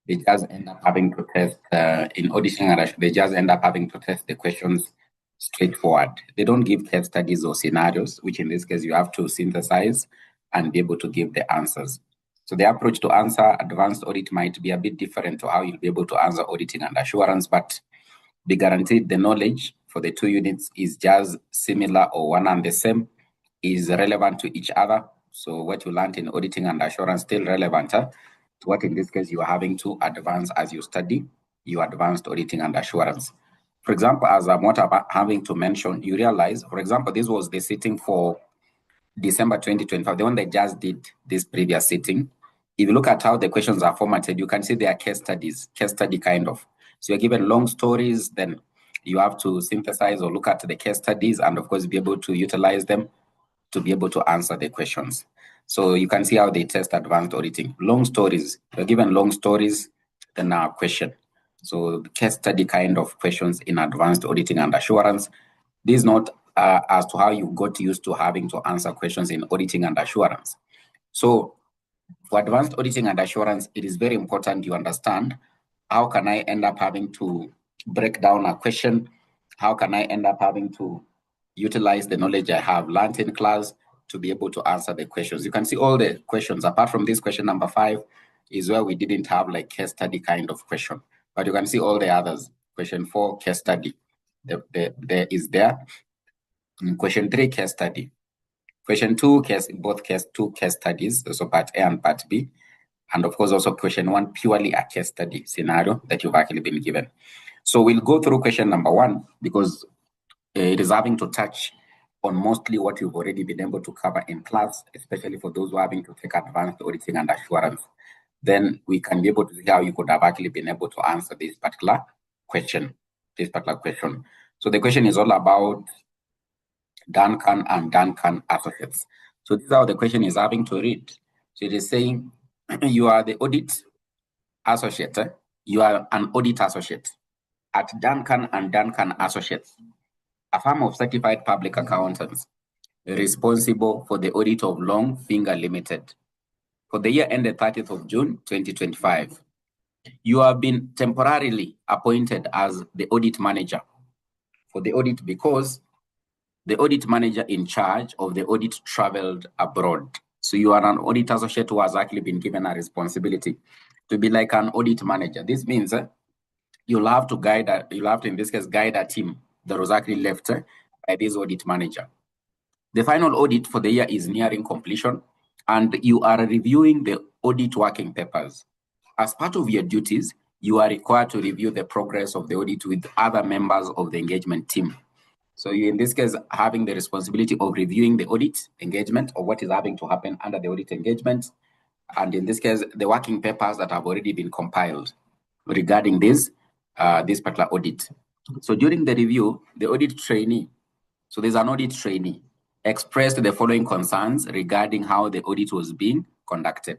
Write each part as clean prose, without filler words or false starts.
they just end up having to test in auditing and assurance, they just end up having to test the questions straightforward. They don't give case studies or scenarios, which in this case you have to synthesize and be able to give the answers. So the approach to answer advanced audit might be a bit different to how you'll be able to answer auditing and assurance, but be guaranteed the knowledge for the two units is just similar or one and the same, is relevant to each other. So what you learned in auditing and assurance still relevant to what in this case you are having to advance as you study your advanced auditing and assurance. For example, as I'm having to mention, you realize, for example, this was the sitting for December 2025, the one that just did this previous sitting. If you look at how the questions are formatted, you can see they are case studies, case study kind of. So you're given long stories, then you have to synthesize or look at the case studies and of course be able to utilize them to be able to answer the questions. So you can see how they test advanced auditing. Long stories, you're given long stories, then a question. So the case study kind of questions in advanced auditing and assurance. This is not as to how you got used to having to answer questions in auditing and assurance. So for advanced auditing and assurance, it is very important you understand how can I end up having to break down a question? How can I end up having to utilize the knowledge I have learned in class to be able to answer the questions? You can see all the questions, apart from this question number 5, is where we didn't have like case study kind of question. But you can see all the others. Question 4, case study. There is there. Question 3, case study. Question 2, two case studies, so part A and part B. And of course, also question 1, purely a case study scenario that you've actually been given. So we'll go through question number 1 because it is having to touch on mostly what you've already been able to cover in class, especially for those who are having to take advanced auditing and assurance. Then we can be able to see how you could have actually been able to answer this particular question. So the question is all about Duncan and Duncan Associates. So this is how the question is having to read. So it is saying, you are the audit associate. You are an audit associate at Duncan and Duncan Associates, a firm of certified public accountants responsible for the audit of Long Finger Limited for the year ended 30th of June, 2025. You have been temporarily appointed as the audit manager for the audit because the audit manager in charge of the audit traveled abroad. So you are an audit associate who has actually been given a responsibility to be like an audit manager. This means you'll have to in this case, guide a team that was actually left by this audit manager. The final audit for the year is nearing completion, and you are reviewing the audit working papers. As part of your duties, you are required to review the progress of the audit with other members of the engagement team. So you, in this case, having the responsibility of reviewing the audit engagement or what is having to happen under the audit engagement. And in this case, the working papers that have already been compiled regarding this particular audit. So during the review, the audit trainee, so there's an audit trainee, expressed the following concerns regarding how the audit was being conducted.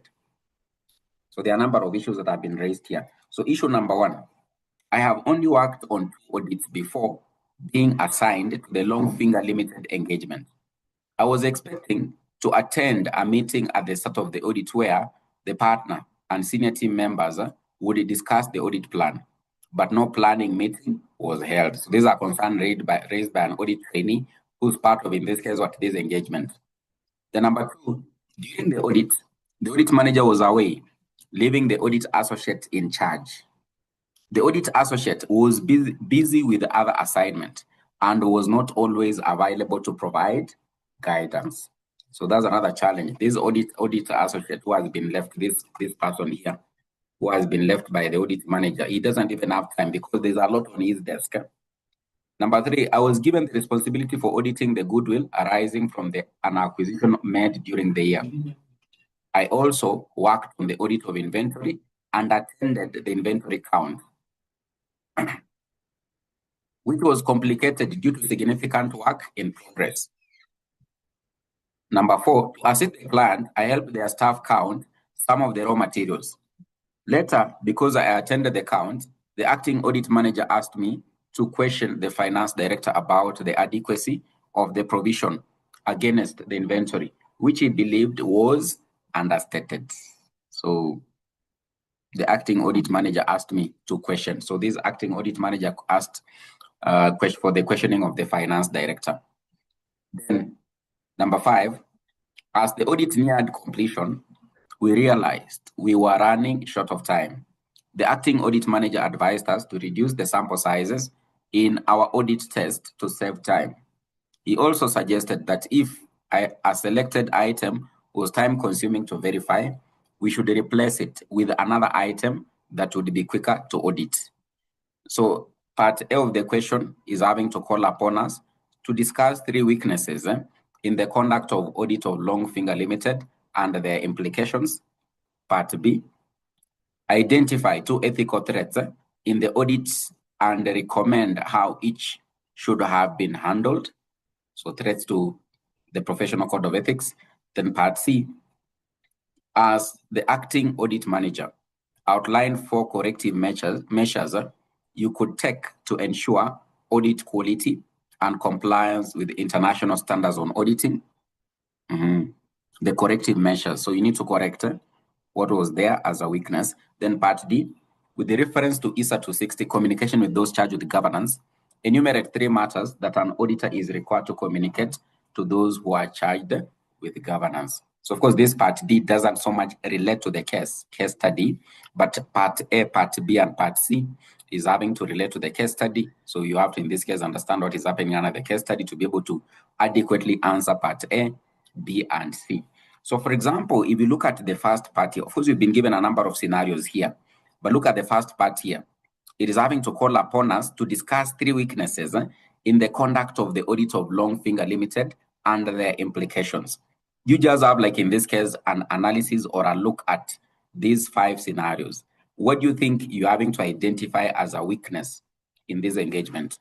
So there are a number of issues that have been raised here. So issue number 1, I have only worked on audits before being assigned to the Long Finger Limited engagement. I was expecting to attend a meeting at the start of the audit where the partner and senior team members would discuss the audit plan, but no planning meeting was held. So these are concerns raised by an audit trainee who's part of, in this case, what this engagement. The number 2, during the audit manager was away, leaving the audit associate in charge. The audit associate was busy with other assignment and was not always available to provide guidance. So that's another challenge. This audit associate who has been left, this person here, who has been left by the audit manager, he doesn't even have time because there's a lot on his desk. Number 3, I was given the responsibility for auditing the goodwill arising from an acquisition made during the year. I also worked on the audit of inventory and attended the inventory count, which was complicated due to significant work in progress. Number 4, to assist the client, I helped their staff count some of the raw materials. Later, because I attended the count, the acting audit manager asked me to question the finance director about the adequacy of the provision against the inventory, which he believed was understated. So the acting audit manager asked me 2 questions. So this acting audit manager asked for the questioning of the finance director. Then number 5, as the audit neared completion, we realized we were running short of time. The acting audit manager advised us to reduce the sample sizes in our audit test to save time. He also suggested that if a selected item was time-consuming to verify, we should replace it with another item that would be quicker to audit. So part A of the question is having to call upon us to discuss 3 weaknesses in the conduct of audit of Longfinger Limited and their implications. Part B, identify 2 ethical threats in the audits and recommend how each should have been handled. So threats to the professional code of ethics. Then part C, as the acting audit manager, outline 4 corrective measures you could take to ensure audit quality and compliance with international standards on auditing. The corrective measures. So you need to correct what was there as a weakness. Then part D, with the reference to ISA 260, communication with those charged with governance, enumerate 3 matters that an auditor is required to communicate to those who are charged with governance. So of course, this part D doesn't so much relate to the case study, but part A, part B, and part C is having to relate to the case study. So you have to, in this case, understand what is happening under the case study to be able to adequately answer part A, B, and C. So for example, if you look at the first part here, of course, we've been given a number of scenarios here, but look at the first part here. It is having to call upon us to discuss 3 weaknesses in the conduct of the audit of Longfinger Limited and their implications. You just have, like in this case, an analysis or a look at these 5 scenarios. What do you think you're having to identify as a weakness in this engagement?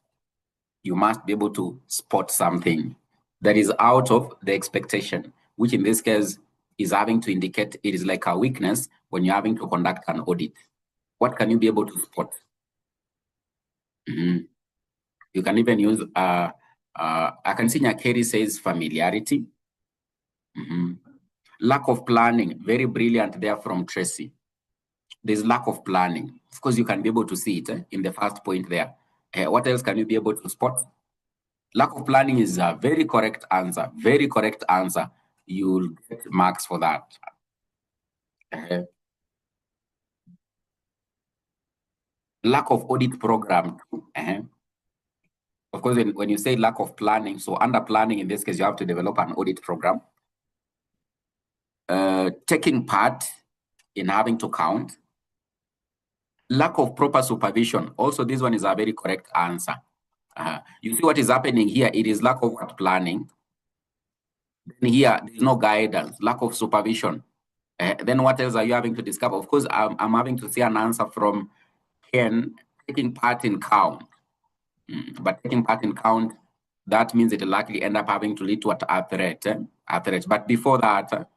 You must be able to spot something that is out of the expectation, which in this case is having to indicate it is like a weakness when you're having to conduct an audit. What can you be able to spot? You can even use, I can see Nyakeri says familiarity. Lack of planning, very brilliant there from Tracy. There's lack of planning. Of course, you can be able to see it in the first point there. What else can you be able to spot? Lack of planning is a very correct answer. Very correct answer. You'll get marks for that. Lack of audit program. Of course, when you say lack of planning, so under planning, in this case, you have to develop an audit program. Taking part in having to count. Lack of proper supervision. Also, this one is a very correct answer. You see what is happening here? It is lack of planning. Then here, there's no guidance, lack of supervision. Then what else are you having to discover? Of course, I'm having to see an answer from Ken, taking part in count. But taking part in count, that means it will likely end up having to lead to a threat. But before that,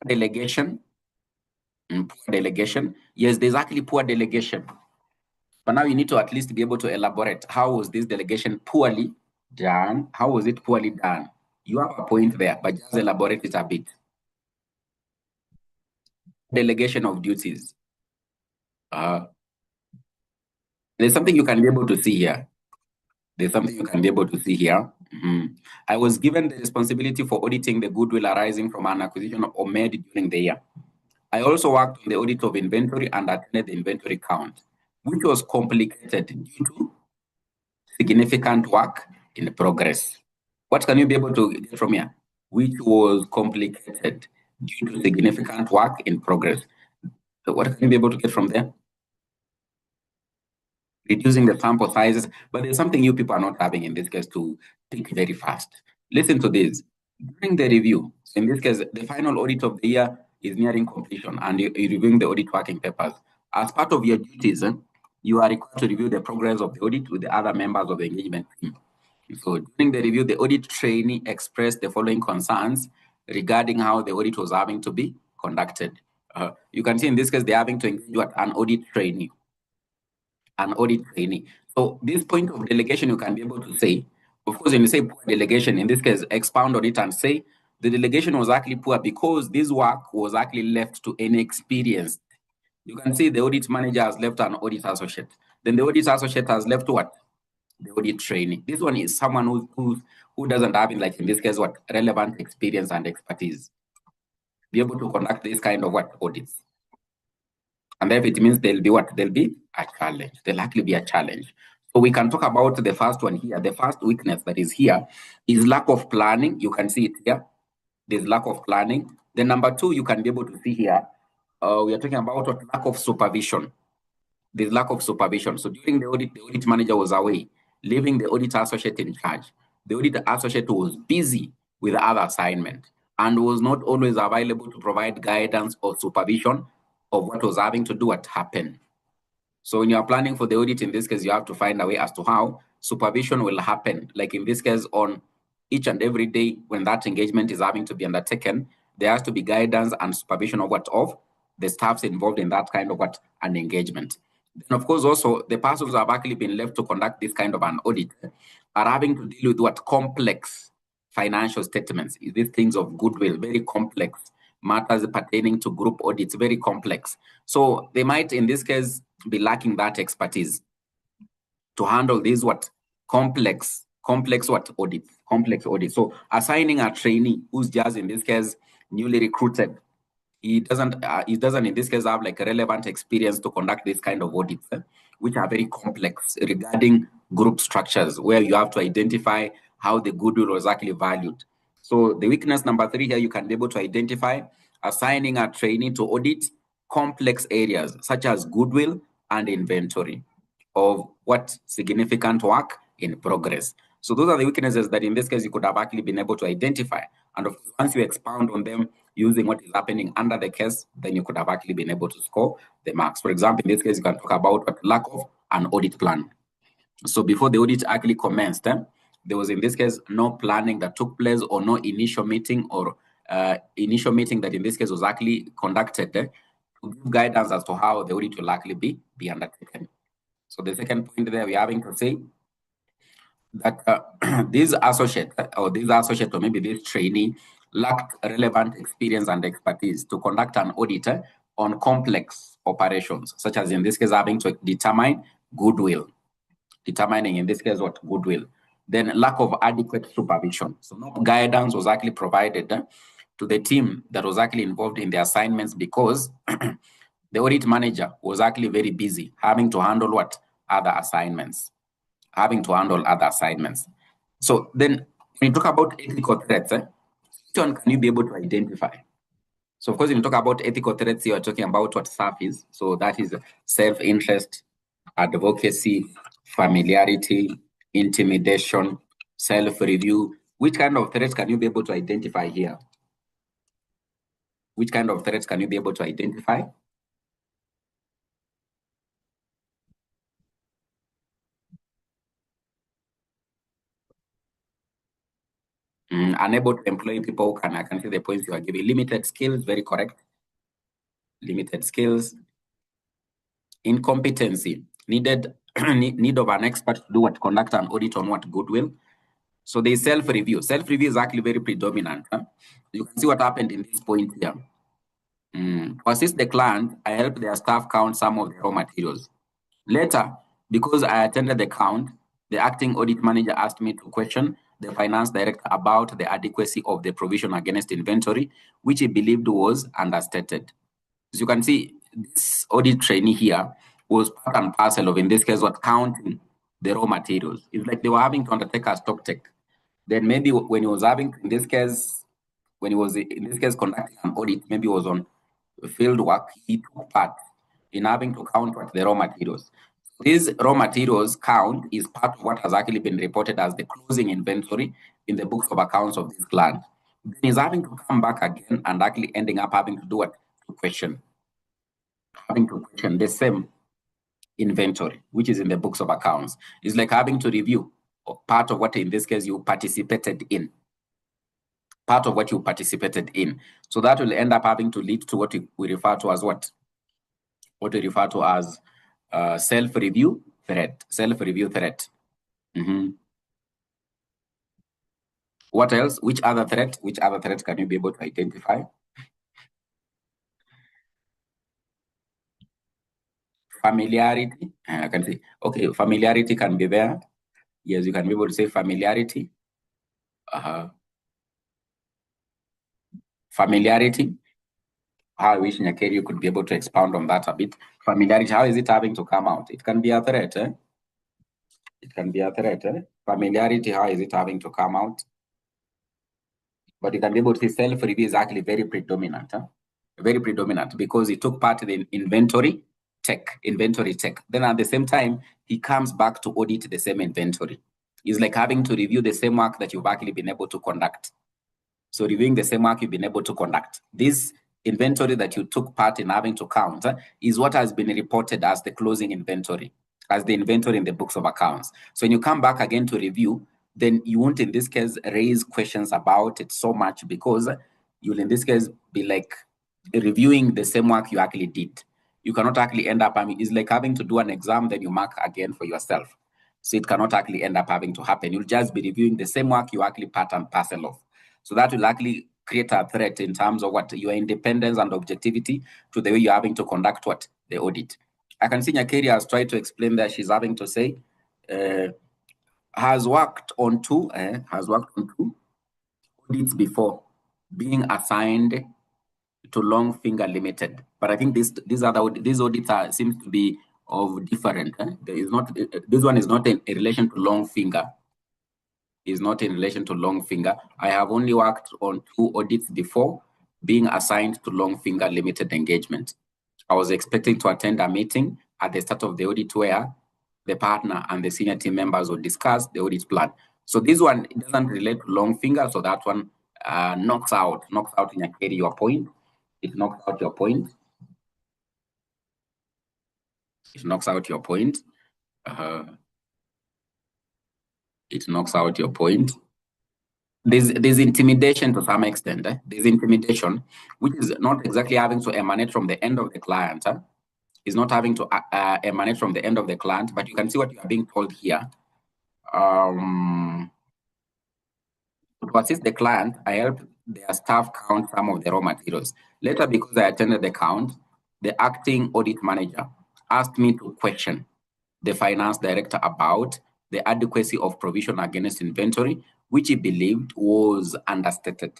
delegation. Poor delegation. Yes, there's actually poor delegation. But now you need to at least be able to elaborate. How was this delegation poorly done? How was it poorly done? You have a point there, but just elaborate it a bit. Delegation of duties. There's something you can be able to see here. There's something you can be able to see here. I was given the responsibility for auditing the goodwill arising from an acquisition or made during the year. I also worked on the audit of inventory and attended the inventory count, which was complicated due to significant work in progress. What can you be able to get from here? Which was complicated due to significant work in progress. So what can you be able to get from there? Reducing the sample sizes, but there's something you people are not having in this case to think very fast. Listen to this. During the review, in this case, the final audit of the year is nearing completion and you're reviewing the audit working papers. As part of your duties, you are required to review the progress of the audit with the other members of the engagement team. So during the review, the audit trainee expressed the following concerns regarding how the audit was having to be conducted. You can see in this case, they're having to engage with an audit trainee. An audit trainee. So this point of delegation, you can be able to say, of course, when you say poor delegation, in this case, expound on it and say the delegation was actually poor because this work was actually left to inexperienced You can see the audit manager has left an audit associate. Then the audit associate has left what? The audit trainee. This one is someone who doesn't have, like in this case, what? Relevant experience and expertise. Be able to conduct this kind of what? Audits. And then it means there'll be what? There'll be a challenge. There'll likely be a challenge. So we can talk about the first one here. The first weakness that is here is lack of planning. You can see it here. There's lack of planning. Then number two, you can be able to see here, we are talking about what? Lack of supervision. There's lack of supervision. So during the audit manager was away, leaving the audit associate in charge. The audit associate was busy with other assignment and was not always available to provide guidance or supervision of what was having to do what happened. So when you are planning for the audit, in this case, you have to find a way as to how supervision will happen. Like in this case, on each and every day when that engagement is having to be undertaken, there has to be guidance and supervision of what? Of the staffs involved in that kind of what? An engagement. Then of course, also the persons who have actually been left to conduct this kind of an audit are having to deal with what? Complex financial statements. These things of goodwill, very complex matters pertaining to group audits, very complex. So they might, in this case, be lacking that expertise to handle these what? Complex what? Audits, complex audits. So assigning a trainee who's just, in this case, newly recruited, he doesn't in this case have like a relevant experience to conduct this kind of audits, which are very complex regarding group structures, where you have to identify how the goodwill was actually valued. So the weakness number three here, you can be able to identify assigning a trainee to audit complex areas such as goodwill and inventory of what? Significant work in progress. So those are the weaknesses that in this case you could have actually been able to identify. And of course, once you expound on them using what is happening under the case, then you could have actually been able to score the marks. For example, in this case, you can talk about what? Lack of an audit plan. So before the audit actually commenced, there was, in this case, no planning that took place, or no initial meeting, or initial meeting that in this case was actually conducted to give guidance as to how the audit will actually be undertaken. So the second point there, we're having to say that this associate or maybe this trainee lacked relevant experience and expertise to conduct an audit on complex operations, such as in this case having to determine goodwill, determining in this case what? Goodwill. Then lack of adequate supervision. So no guidance was actually provided to the team that was actually involved in the assignments, because the audit manager was actually very busy having to handle what? Other assignments. So then when you talk about ethical threats, which one can you be able to identify? So of course, when you talk about ethical threats, you are talking about what SAF is. So that is self-interest, advocacy, familiarity, intimidation, self-review. Which kind of threats can you be able to identify here? Which kind of threats can you be able to identify? Unable to employ people. I can see the points you are giving. Limited skills, very correct. Limited skills. Incompetency, need of an expert to do what? Conduct an audit on what? Goodwill. So the self-review. Self-review is actually very predominant. You can see what happened in this point here. To assist the client, I helped their staff count some of the raw materials. Later, because I attended the count, the acting audit manager asked me to question the finance director about the adequacy of the provision against inventory, which he believed was understated. As you can see, this audit trainee here was part and parcel of, in this case, what? Counting the raw materials. It's like they were having to undertake a stock check. Then maybe when he was having, in this case, conducting an audit, maybe it was on field work, he took part in having to count what? The raw materials. These raw materials count is part of what has actually been reported as the closing inventory in the books of accounts of this client. Then he's having to come back again and actually ending up having to do what? Having to question the same inventory, which is in the books of accounts. It's like having to review part of what, in this case, you participated in. Part of what you participated in. So that will end up having to lead to what we refer to as what? What we refer to as self-review threat. Self-review threat. What else? Which other threat? Which other threat can you be able to identify? Familiarity, I can say, okay, familiarity can be there. Yes, you can be able to say familiarity. Familiarity. How I wish Nyakeri you could be able to expound on that a bit. Familiarity, how is it having to come out? It can be a threat. It can be a threat. Familiarity, how is it having to come out? But you can be able to see self-review is actually very predominant. Very predominant because he took part in inventory check. Then at the same time, he comes back to audit the same inventory. It's like having to review the same work that you've actually been able to conduct. So reviewing the same work you've been able to conduct. This inventory that you took part in having to count is what has been reported as the closing inventory, as the inventory in the books of accounts. So when you come back again to review, then you won't in this case raise questions about it so much because you'll in this case be like reviewing the same work you actually did. You cannot actually end up, it's like having to do an exam, then you mark again for yourself. So it cannot actually end up having to happen. You'll just be reviewing the same work you actually part and parcel of. So that will actually create a threat in terms of what your independence and objectivity to the way you're having to conduct what the audit. I can see Nyakeri has tried to explain that she's having to say, has worked on two audits before being assigned to Long Finger Limited. But I think these audits seems to be of different. There is not this one is not in relation to Long Finger. Is not in relation to Long Finger. I have only worked on two audits before being assigned to Long Finger Limited engagement. I was expecting to attend a meeting at the start of the audit where the partner and the senior team members will discuss the audit plan. So this one it doesn't relate to Long Finger, so that one knocks out in your point. It knocks out your point. It knocks out your point. It knocks out your point. There's intimidation to some extent. There's intimidation, which is not exactly having to emanate from the end of the client. It's not having to emanate from the end of the client, but you can see what you are being told here. To assist the client, I helped their staff count some of the raw materials. Later, because I attended the count, the acting audit manager asked me to question the finance director about the adequacy of provision against inventory, which he believed was understated.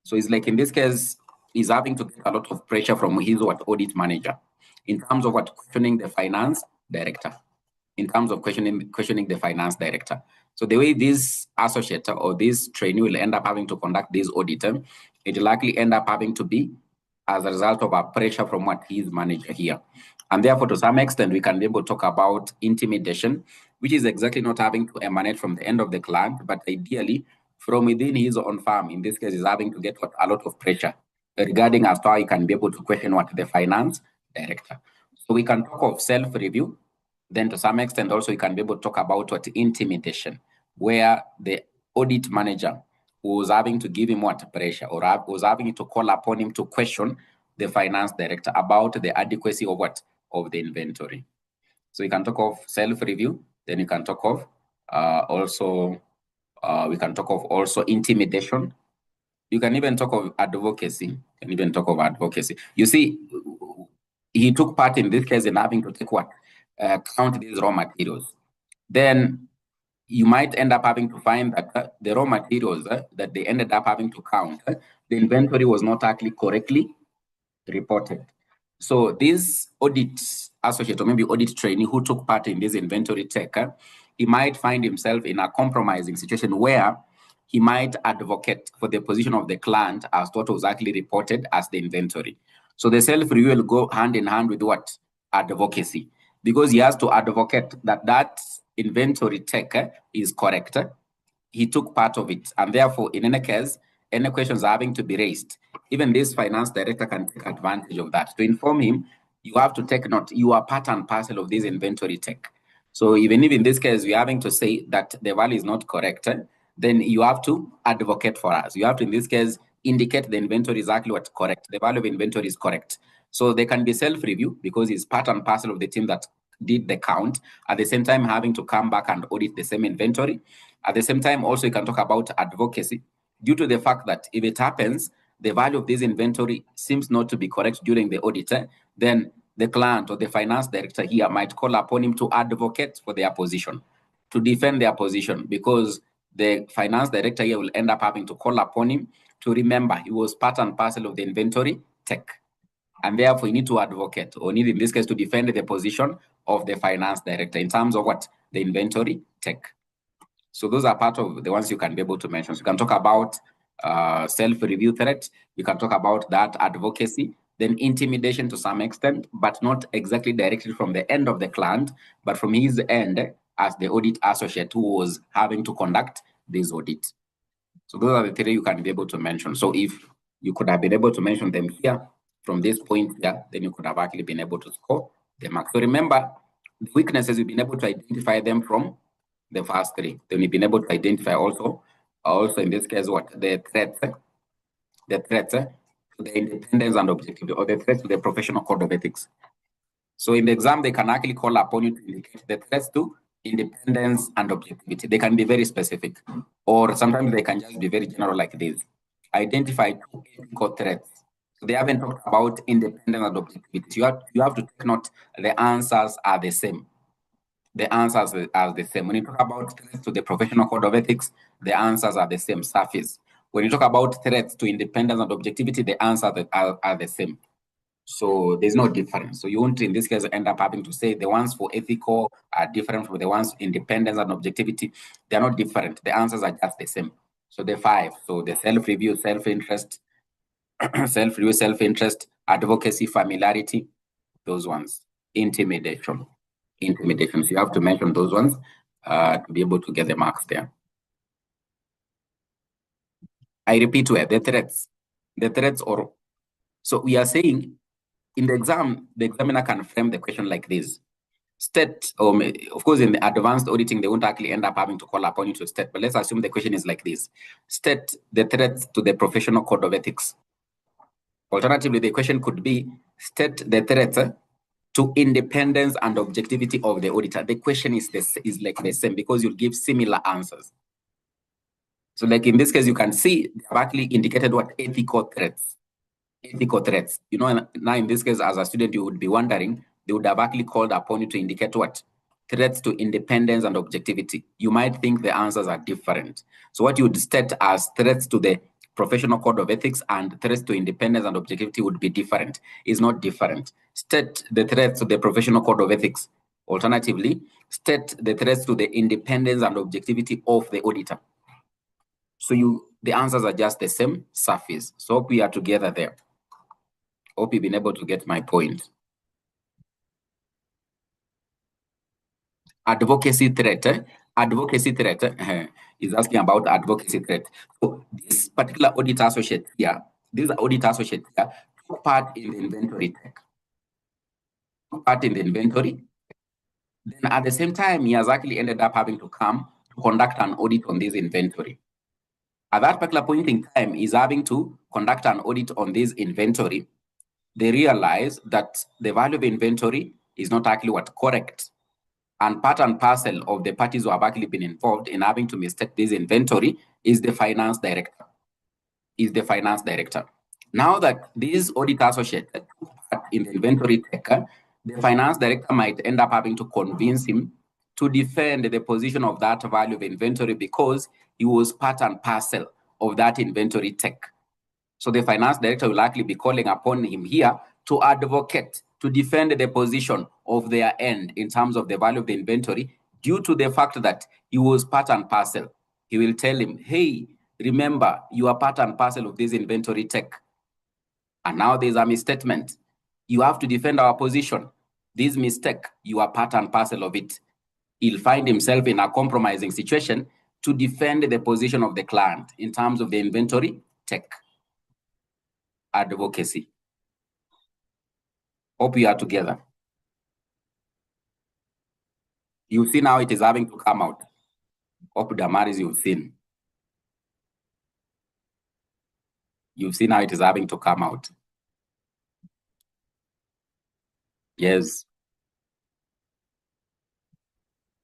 So it's like in this case, he's having to get a lot of pressure from his audit manager in terms of questioning the finance director. In terms of questioning the finance director. So the way this associate or this trainee will end up having to conduct this audit, it will likely end up having to be as a result of a pressure from his manager here. And therefore, to some extent, we can be able to talk about intimidation, which is exactly not having to emanate from the end of the client, but ideally from within his own firm. In this case, is having to get a lot of pressure regarding as to how he can be able to question the finance director. So we can talk of self-review. Then to some extent also you can be able to talk about intimidation, where the audit manager was having to give him pressure, or was having to call upon him to question the finance director about the adequacy of of the inventory. So you can talk of self-review, then you can talk of also intimidation. You can even talk of advocacy. You see, he took part in this case in having to take count these raw materials. Then you might end up having to find that the raw materials that they ended up having to count, the inventory was not actually correctly reported. So this audit associate or maybe audit trainee who took part in this inventory check, he might find himself in a compromising situation where he might advocate for the position of the client as what was actually reported as the inventory. So the self-review will go hand in hand with advocacy, because he has to advocate that inventory check is correct. He took part of it, and therefore, in any case, any questions are having to be raised. Even this finance director can take advantage of that. To inform him, you have to take note, you are part and parcel of this inventory check. So even if in this case, we're having to say that the value is not correct, then you have to advocate for us. You have to, in this case, indicate the inventory is exactly what's correct. The value of inventory is correct. So they can be self-review because it's part and parcel of the team that did the count, at the same time having to come back and audit the same inventory. At the same time, also you can talk about advocacy due to the fact that if it happens, the value of this inventory seems not to be correct during the audit, then the client or the finance director here might call upon him to advocate for their position, to defend their position, because the finance director here will end up having to call upon him to remember he was part and parcel of the inventory tech. And therefore, you need to advocate, or need in this case to defend the position of the finance director in terms of what? The inventory tech. So those are part of the ones you can be able to mention. So you can talk about self-review threat, you can talk about that advocacy, then intimidation to some extent, but not exactly directly from the end of the client, but from his end as the audit associate who was having to conduct this audit. So those are the three you can be able to mention. So if you could have been able to mention them here from this point here, then you could have actually been able to score the mark. So remember, the weaknesses, you've been able to identify them from the first three. Then you've been able to identify also in this case, what? The threats to the independence and objectivity, or the threats to the professional code of ethics. So in the exam, they can actually call upon you to indicate the threats to independence and objectivity. They can be very specific, or sometimes they can just be very general like this. Identify two ethical threats. So they haven't talked about independence and objectivity. You have to take note, the answers are the same. The answers are the same. When you talk about threats to the professional code of ethics, the answers are the same, surface. When you talk about threats to independence and objectivity, the answers are the same. So there's no difference. So you won't, in this case, end up having to say the ones for ethical are different from the ones independence and objectivity. They're not different. The answers are just the same. So the five, so the self-review, self-interest, self-review, self-interest, advocacy, familiarity, those ones, intimidation. So you have to mention those ones to be able to get the marks there. I repeat, where the threats, or so we are saying in the exam, the examiner can frame the question like this. State, of course, in the advanced auditing, they won't actually end up having to call upon you to state, but let's assume the question is like this. State the threats to the professional code of ethics. Alternatively, the question could be, state the threats to independence and objectivity of the auditor. The question is like the same, because you'll give similar answers. So like in this case, you can see they have actually indicated what? Ethical threats. Ethical threats. You know, now in this case, as a student, you would be wondering, they would have actually called upon you to indicate what? Threats to independence and objectivity. You might think the answers are different. So what you would state as threats to the professional code of ethics and threats to independence and objectivity would be different. It's not different. State the threats to the professional code of ethics. Alternatively, state the threats to the independence and objectivity of the auditor. So the answers are just the same surface. So hope we are together there. Hope you've been able to get my point. Advocacy threat. Advocacy threat is asking about advocacy threat. So this particular audit associate here, took part in the inventory tech. Took part in the inventory. Then at the same time, he has actually ended up having to come to conduct an audit on this inventory. At that particular point in time, he's having to conduct an audit on this inventory. They realize that the value of inventory is not actually correct. And part and parcel of the parties who have actually been involved in having to mistake this inventory is the finance director. Now that this audit associate took part in the inventory tech, the finance director might end up having to convince him to defend the position of that value of inventory because he was part and parcel of that inventory tech. So the finance director will likely be calling upon him here to advocate, to defend the position of their end in terms of the value of the inventory due to the fact that he was part and parcel. He will tell him, hey, remember, you are part and parcel of this inventory tech. And now there's a misstatement. You have to defend our position. This mistake, you are part and parcel of it. He'll find himself in a compromising situation to defend the position of the client in terms of the inventory tech. Advocacy. Hope we are together. You've seen how it is having to come out. Hope Damaris, you've seen. You've seen how it is having to come out. Yes.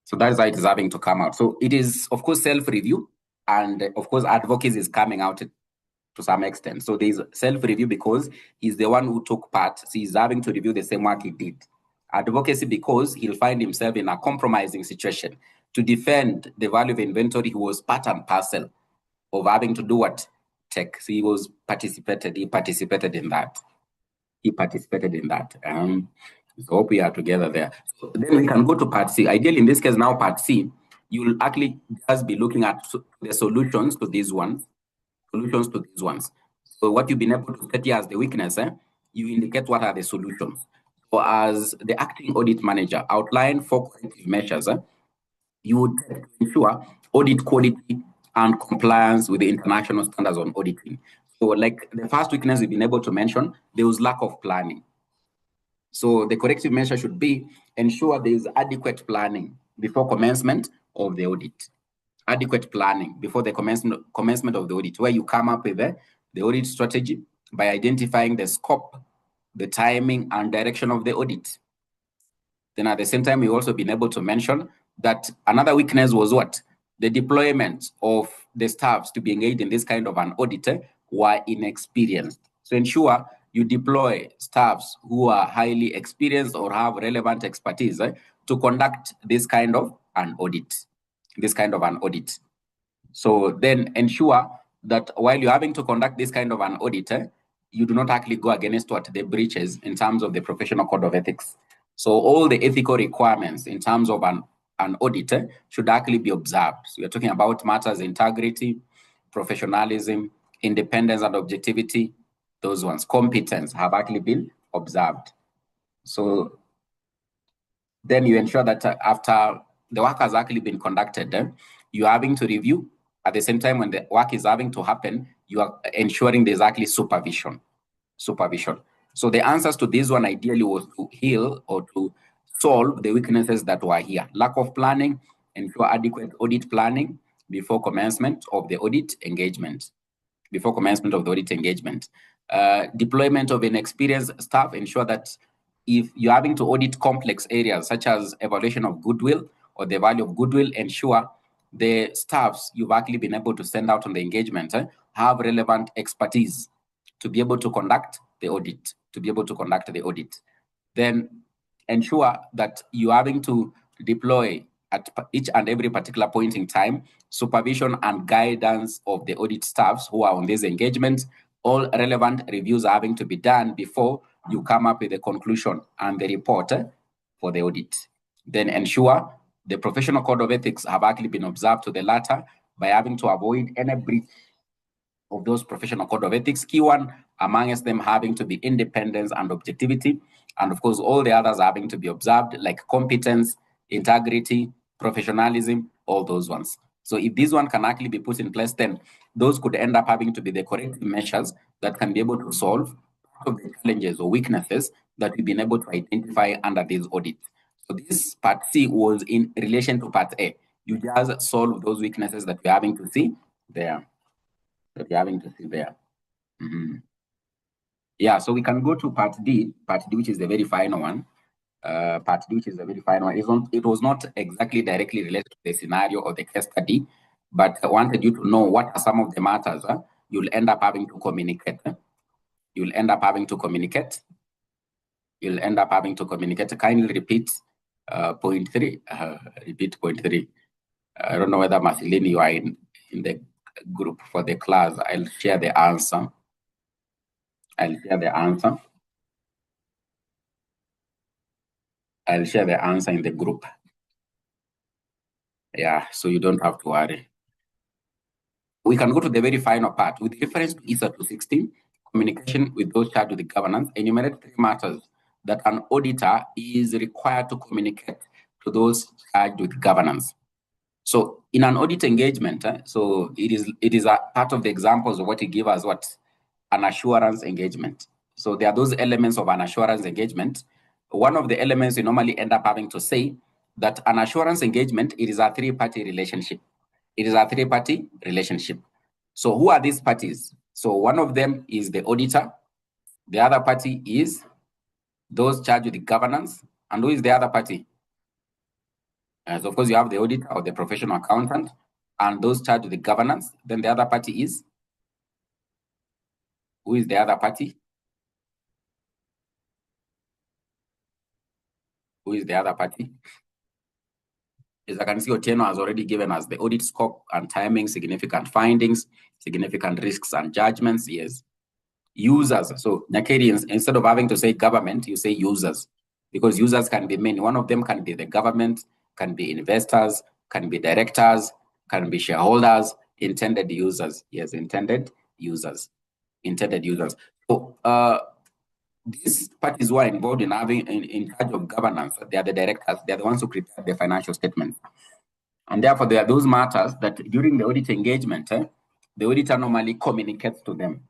So that's how it is having to come out. So it is, of course, self-review. And of course, advocacy is coming out to to some extent. So there's self-review because he's the one who took part. So he's having to review the same work he did. Advocacy because he'll find himself in a compromising situation. To defend the value of inventory, he was part and parcel of having to do what? Check. So he participated in that. He participated in that. So hope we are together there. So then we can go to part C. Ideally, in this case, now part C, you'll actually just be looking at the solutions to these ones. So what you've been able to set here as the weakness, you indicate what are the solutions. So as the acting audit manager, outline 4 corrective measures you would ensure audit quality and compliance with the international standards on auditing. So like the first weakness we've been able to mention, there was lack of planning. So the corrective measure should be ensure there is adequate planning before commencement of the audit. Adequate planning before the commencement of the audit, where you come up with the audit strategy by identifying the scope, the timing, and direction of the audit. Then at the same time, we've also been able to mention that another weakness was what? The deployment of the staffs to be engaged in this kind of an audit were inexperienced. So ensure you deploy staffs who are highly experienced or have relevant expertise to conduct this kind of an audit. So then ensure that while you're having to conduct this kind of an audit, you do not actually go against what the breaches in terms of the professional code of ethics. So all the ethical requirements in terms of an audit should actually be observed. So we're talking about matters, integrity, professionalism, independence and objectivity, those ones. Competence have actually been observed. So then you ensure that after the work has actually been conducted, you're having to review. At the same time, when the work is having to happen, you are ensuring there's actually supervision. So the answers to this one ideally was to heal or to solve the weaknesses that were here. Lack of planning, ensure adequate audit planning before commencement of the audit engagement. Deployment of inexperienced staff, ensure that if you're having to audit complex areas such as evaluation of goodwill or the value of goodwill, ensure the staffs you've actually been able to send out on the engagement have relevant expertise to be able to conduct the audit. Then ensure that you're having to deploy at each and every particular point in time supervision and guidance of the audit staffs who are on this engagement. All relevant reviews are having to be done before you come up with a conclusion and the report for the audit. Then ensure the professional code of ethics have actually been observed to the latter by having to avoid any breach of those professional code of ethics. Key one amongst them having to be independence and objectivity. And of course, all the others having to be observed, like competence, integrity, professionalism, all those ones. So if this one can actually be put in place, then those could end up having to be the corrective measures that can be able to solve part of the challenges or weaknesses that we've been able to identify under this audit. So this part C was in relation to part A. You just solve those weaknesses that we're having to see there. Yeah, so we can go to part D, which is the very final one. It was not exactly directly related to the scenario or the case study, but I wanted you to know what are some of the matters you'll end up having to communicate. Kindly repeat point 3. Repeat point 3. I don't know whether Marceline, you are in the group for the class. I'll share the answer. I'll share the answer in the group. Yeah, so you don't have to worry. We can go to the very final part. With reference to ISA 216, communication with those charged with the governance, enumerate 3 matters that an auditor is required to communicate to those charged with governance. So in an audit engagement, so it is a part of the examples of what you give us an assurance engagement. So there are those elements of an assurance engagement. One of the elements you normally end up having to say that an assurance engagement, it is a 3-party relationship. So who are these parties? So one of them is the auditor. The other party is those charged with the governance. And who is the other party? So of course, you have the auditor or the professional accountant and those charged with the governance. Then the other party is Who is the other party? Who is the other party? As I can see, Otieno has already given us the audit scope and timing, significant findings, significant risks and judgments. Yes. Users. So Nigerians, instead of having to say government, you say users, because users can be many. One of them can be the government, can be investors, can be directors, can be shareholders, intended users. Yes, intended users. Intended users. So these parties who are involved in having in charge of governance, they are the directors, they are the ones who prepare the financial statements. And therefore, there are those matters that during the audit engagement, the auditor normally communicates to them.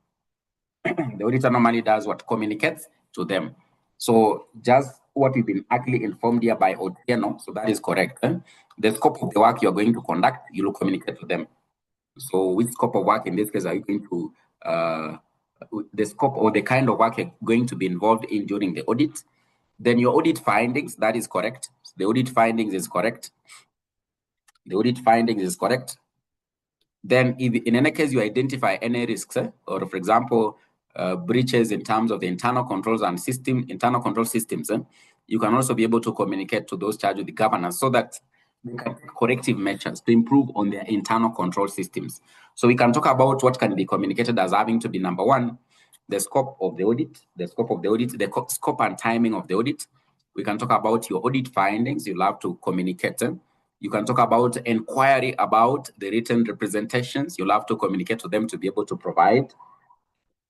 The auditor normally does what? Communicates to them. So just what we've been actually informed here by Otieno, so that is correct. The scope of the work you're going to conduct, you will communicate to them. So which scope of work in this case are you going to, the scope or the kind of work you're going to be involved in during the audit? Then your audit findings, that is correct. The audit findings is correct. The audit findings is correct. Then if in any case you identify any risks, or for example, breaches in terms of the internal controls and internal control systems, you can also be able to communicate to those charged with the governance so that they can take corrective measures to improve on their internal control systems. So we can talk about what can be communicated as having to be number one, the scope of the audit, the scope and timing of the audit. We can talk about your audit findings. You'll have to communicate. You can talk about inquiry about the written representations. You'll have to communicate to them to be able to provide.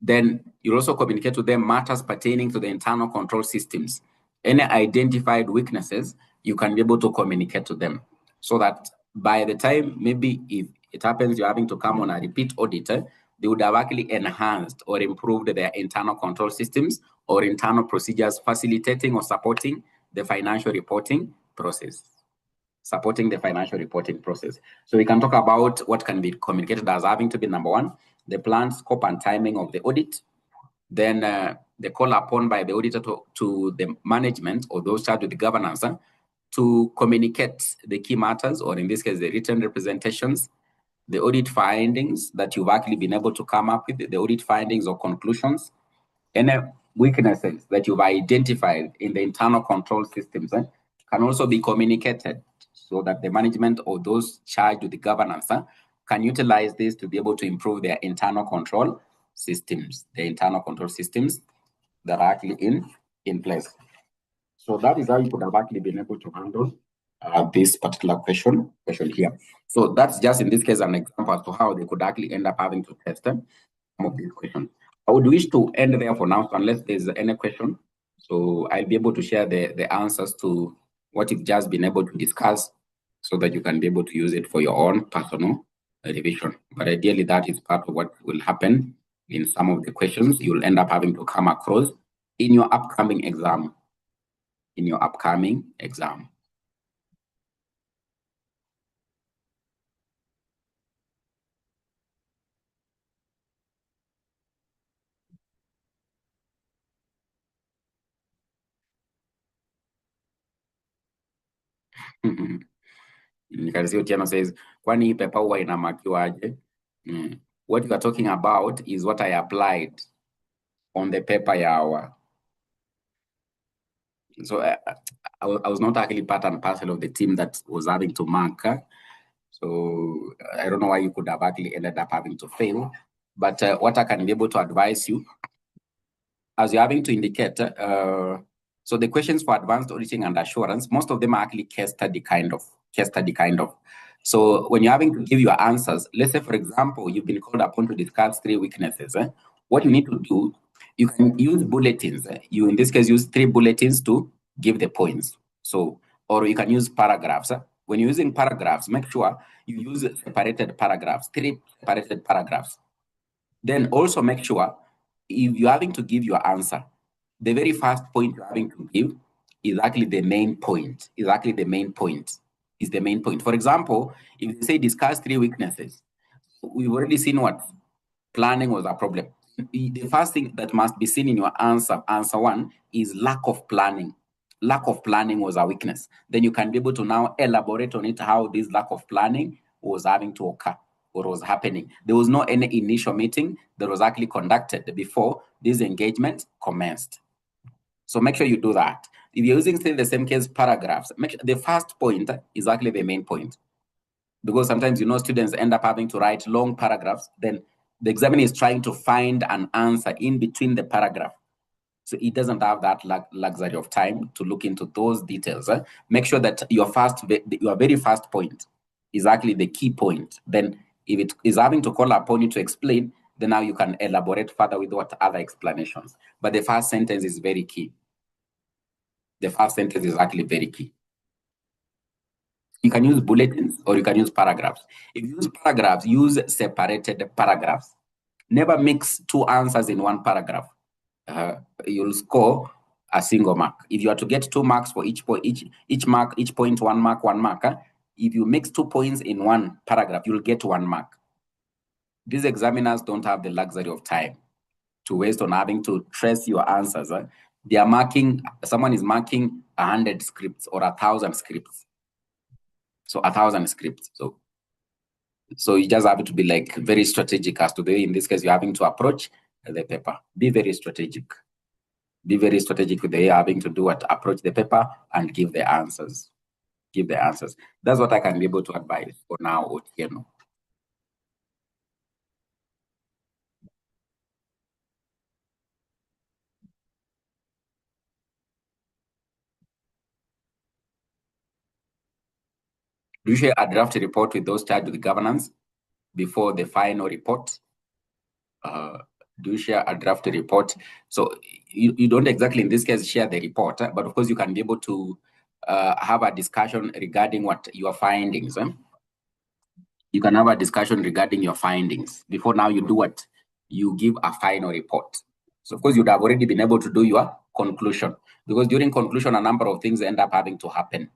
Then you'll also communicate to them matters pertaining to the internal control systems. Any identified weaknesses, you can be able to communicate to them so that by the time, maybe if it happens you're having to come on a repeat audit, they would have actually enhanced or improved their internal control systems or internal procedures, facilitating or supporting the financial reporting process. Supporting the financial reporting process. So we can talk about what can be communicated as having to be number one, the plan, scope, and timing of the audit. Then the call upon by the auditor to the management or those charged with the governance to communicate the key matters, or in this case, the written representations, the audit findings that you've actually been able to come up with, the audit findings or conclusions, any weaknesses that you've identified in the internal control systems can also be communicated so that the management or those charged with the governance can utilize this to be able to improve their internal control systems, the internal control systems that are actually in place. So that is how you could have actually been able to handle this particular question here. So that's just in this case an example as to how they could actually end up having to test some of these questions. I would wish to end there for now, so unless there's any question. So I'll be able to share the answers to what you've just been able to discuss so that you can be able to use it for your own personal revision. But ideally, that is part of what will happen in some of the questions you'll end up having to come across in your upcoming exam. In your upcoming exam. Nikazio Tiano says, kwani hii pepa huwa inamakiwaje? What you are talking about is what I applied on the paper yawa. So I was not actually part and parcel of the team that was having to mark. So I don't know why you could have actually ended up having to fail. But what I can be able to advise you, as you're having to indicate, so the questions for advanced auditing and assurance, most of them are actually case study kind of. So when you're having to give your answers, let's say, for example, you've been called upon to discuss 3 weaknesses. What you need to do, you can use bulletins. You, in this case, use 3 bulletins to give the points. So, or you can use paragraphs. When you're using paragraphs, make sure you use separated paragraphs, 3 separated paragraphs. Then also make sure if you're having to give your answer, the very first point you're having to give is actually the main point. Is the main point. For example, if you say discuss 3 weaknesses, we've already seen what planning was a problem. The first thing that must be seen in your answer 1, is lack of planning. Lack of planning was a weakness. Then you can be able to now elaborate on it, how this lack of planning was having to occur. what was happening. There was no any initial meeting that was actually conducted before this engagement commenced. So make sure you do that. If you're using still the same case paragraphs, make sure the first point is actually the main point. Because sometimes, students end up having to write long paragraphs. Then the examiner is trying to find an answer in between the paragraph. So it doesn't have that luxury of time to look into those details. Make sure that your very first point is actually the key point. Then if it is having to call upon you to explain, then now you can elaborate further with what other explanations. But the first sentence is very key. The first sentence is actually very key. You can use bulletins or you can use paragraphs. If you use paragraphs, use separated paragraphs. Never mix two answers in one paragraph. You'll score a single mark. If you are to get 2 marks for each point, each point 1 mark, 1 mark. If you mix 2 points in one paragraph, you'll get 1 mark. These examiners don't have the luxury of time to waste on having to trace your answers. They are marking, someone is marking 100 scripts or 1,000 scripts. So 1,000 scripts. So you just have to be like very strategic as to the way, in this case, you're having to approach the paper. Be very strategic. Be very strategic with the way you're having to do what, approach the paper and give the answers. Give the answers. That's what I can be able to advise for now, Otieno. Do you share a draft report with those charged with governance before the final report? Do you share a draft report? So you don't exactly, in this case, share the report, but of course you can be able to have a discussion regarding what your findings. You can have a discussion regarding your findings before now you do what? You give a final report. So of course you'd have already been able to do your conclusion, because during conclusion, a number of things end up having to happen.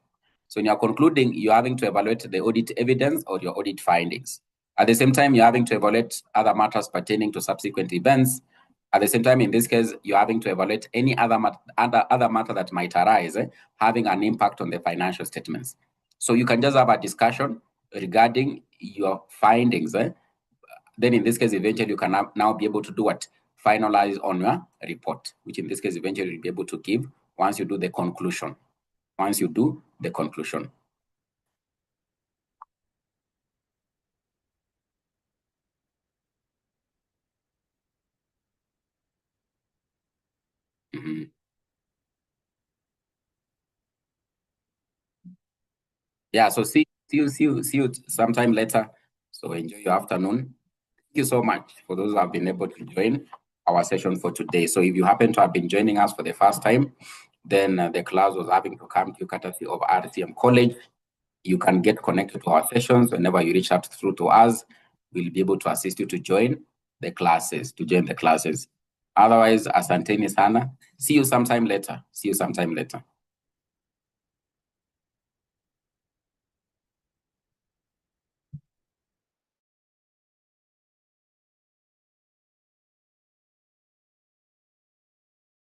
So when you're concluding, you're having to evaluate the audit evidence or your audit findings. At the same time, you're having to evaluate other matters pertaining to subsequent events. At the same time, in this case, you're having to evaluate any other matter that might arise, having an impact on the financial statements. So you can just have a discussion regarding your findings. Then in this case, eventually you can now be able to do what? Finalize on your report, which in this case, eventually you'll be able to give once you do the conclusion. Once you do the conclusion. Mm-hmm. Yeah, so see you sometime later. So enjoy your afternoon. Thank you so much for those who have been able to join our session for today. So if you happen to have been joining us for the first time, then the class was having to come to you courtesy of RCM College. You can get connected to our sessions whenever you reach out through to us. We'll be able to assist you to join the classes, Otherwise, asanteni sana. See you sometime later.